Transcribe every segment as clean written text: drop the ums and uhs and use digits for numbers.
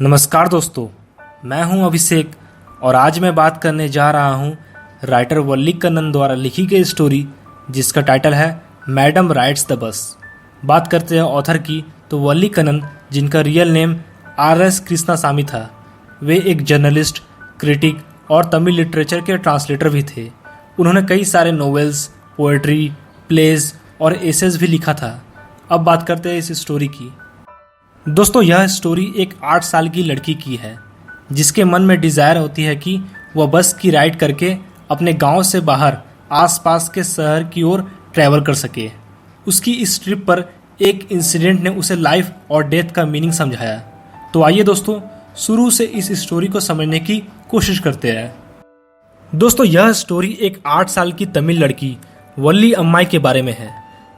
नमस्कार दोस्तों, मैं हूं अभिषेक और आज मैं बात करने जा रहा हूं राइटर वल्ली कन्नन द्वारा लिखी गई स्टोरी जिसका टाइटल है मैडम राइड्स द बस। बात करते हैं ऑथर की, तो वल्ली कन्नन, जिनका रियल नेम RS कृष्णासामी था, वे एक जर्नलिस्ट, क्रिटिक और तमिल लिटरेचर के ट्रांसलेटर भी थे। उन्होंने कई सारे नॉवेल्स, पोएट्री, प्लेज और एसेज भी लिखा था। अब बात करते हैं इस स्टोरी की। दोस्तों, यह स्टोरी एक 8 साल की लड़की की है जिसके मन में डिज़ायर होती है कि वह बस की राइड करके अपने गांव से बाहर आसपास के शहर की ओर ट्रैवल कर सके। उसकी इस ट्रिप पर एक इंसिडेंट ने उसे लाइफ और डेथ का मीनिंग समझाया। तो आइए दोस्तों, शुरू से इस स्टोरी को समझने की कोशिश करते हैं। दोस्तों, यह स्टोरी एक 8 साल की तमिल लड़की वल्ली अम्माई के बारे में है।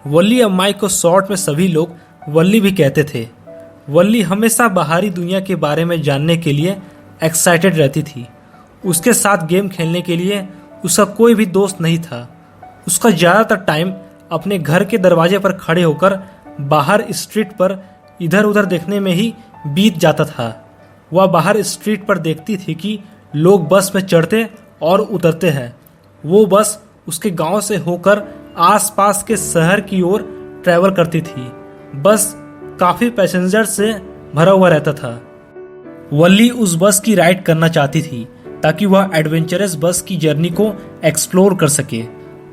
वल्ली अम्माई को शॉर्ट में सभी लोग वल्ली भी कहते थे। वल्ली हमेशा बाहरी दुनिया के बारे में जानने के लिए एक्साइटेड रहती थी। उसके साथ गेम खेलने के लिए उसका कोई भी दोस्त नहीं था। उसका ज़्यादातर टाइम अपने घर के दरवाजे पर खड़े होकर बाहर स्ट्रीट पर इधर उधर देखने में ही बीत जाता था। वह बाहर स्ट्रीट पर देखती थी कि लोग बस में चढ़ते और उतरते हैं। वो बस उसके गांव से होकर आसपास के शहर की ओर ट्रैवल करती थी। बस काफी पैसेंजर से भरा हुआ रहता था। वल्ली उस बस की राइड करना चाहती थी ताकि वह एडवेंचरस बस की जर्नी को एक्सप्लोर कर सके।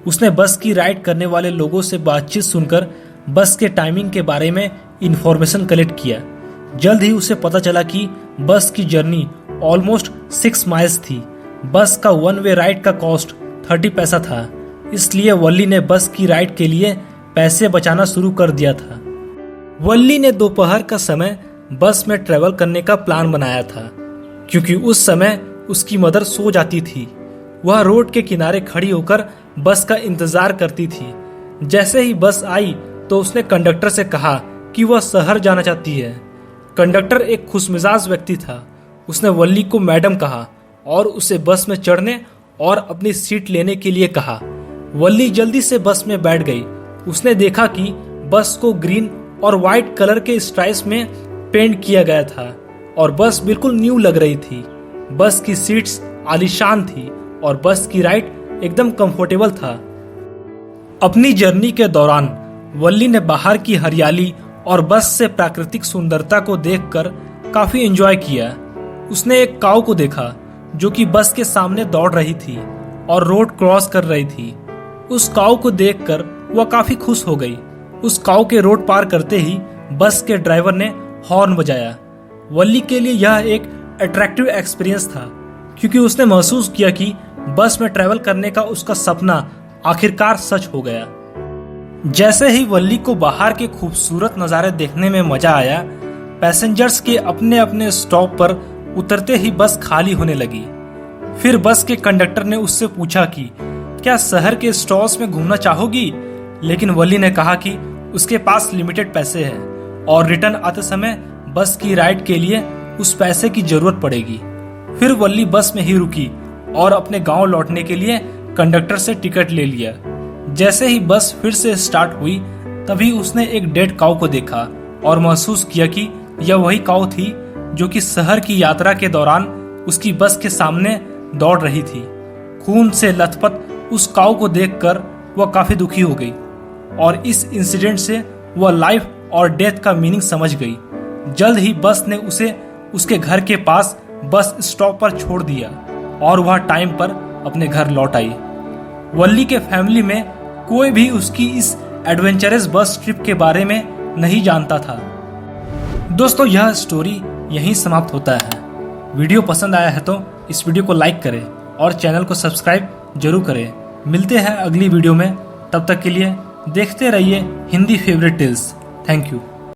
उसने बस की राइड करने वाले लोगों से बातचीत सुनकर बस के टाइमिंग के बारे में इंफॉर्मेशन कलेक्ट किया। जल्द ही उसे पता चला कि बस की जर्नी ऑलमोस्ट 6 माइल्स थी। बस का 1 वे राइड का कॉस्ट 30 पैसा था, इसलिए वल्ली ने बस की राइड के लिए पैसे बचाना शुरू कर दिया था। वल्ली ने दोपहर का समय बस में ट्रेवल करने का प्लान बनाया था क्योंकि उस समय उसकी मदर सो जाती थी। वह रोड के किनारे खड़ी होकर बस का इंतजार करती थी। जैसे ही बस आई तो उसने कंडक्टर से कहा कि वह शहर जाना चाहती है। कंडक्टर एक खुशमिजाज व्यक्ति था। उसने वल्ली को मैडम कहा और उसे बस में चढ़ने और अपनी सीट लेने के लिए कहा। वल्ली जल्दी से बस में बैठ गई। उसने देखा कि बस को ग्रीन और व्हाइट कलर के स्ट्राइप्स में पेंट किया गया था और बस बिल्कुल न्यू लग रही थी। बस की सीट्स आलीशान थी और बस की राइड एकदम कंफर्टेबल था। अपनी जर्नी के दौरान वल्ली ने बाहर की हरियाली और बस से प्राकृतिक सुंदरता को देखकर काफी एंजॉय किया। उसने एक काऊ को देखा जो कि बस के सामने दौड़ रही थी और रोड क्रॉस कर रही थी। उस काऊ को देखकर वह काफी खुश हो गई। उस काऊ के रोड पार करते ही बस के ड्राइवर ने हॉर्न बजाया। वल्ली के लिए यह एक अट्रैक्टिव एक्सपीरियंस था क्योंकि उसने महसूस किया कि बस में ट्रैवल करने का उसका सपना आखिरकार सच हो गया। जैसे ही वल्ली को बाहर के खूबसूरत नज़ारे देखने में मजा आया, पैसेंजर्स के अपने अपने स्टॉप पर उतरते ही बस खाली होने लगी। फिर बस के कंडक्टर ने उससे पूछा कि क्या शहर के स्टॉल्स में घूमना चाहोगी, लेकिन वल्ली ने कहा कि उसके पास लिमिटेड पैसे हैं और रिटर्न आते समय बस की राइड के लिए उस पैसे की जरूरत पड़ेगी। फिर वल्ली बस में ही रुकी और अपने गांव लौटने के लिए कंडक्टर से टिकट ले लिया। जैसे ही बस फिर से स्टार्ट हुई तभी उसने एक डेड काऊ को देखा और महसूस किया कि यह वही काऊ थी जो कि शहर की यात्रा के दौरान उसकी बस के सामने दौड़ रही थी। खून से लथपथ उस काऊ को देखकर वह काफी दुखी हो गई और इस इंसिडेंट से वह लाइफ और डेथ का मीनिंग समझ गई। जल्द ही बस ने उसे उसके घर के पास बस स्टॉप पर छोड़ दिया और वह टाइम पर अपने घर लौट आई। वल्ली के फैमिली में कोई भी उसकी इस एडवेंचरस बस ट्रिप के बारे में नहीं जानता था। दोस्तों, यह स्टोरी यहीं समाप्त होता है। वीडियो पसंद आया है तो इस वीडियो को लाइक करें और चैनल को सब्सक्राइब जरूर करें। मिलते हैं अगली वीडियो में, तब तक के लिए देखते रहिए Hindi favourite tales. Thank you.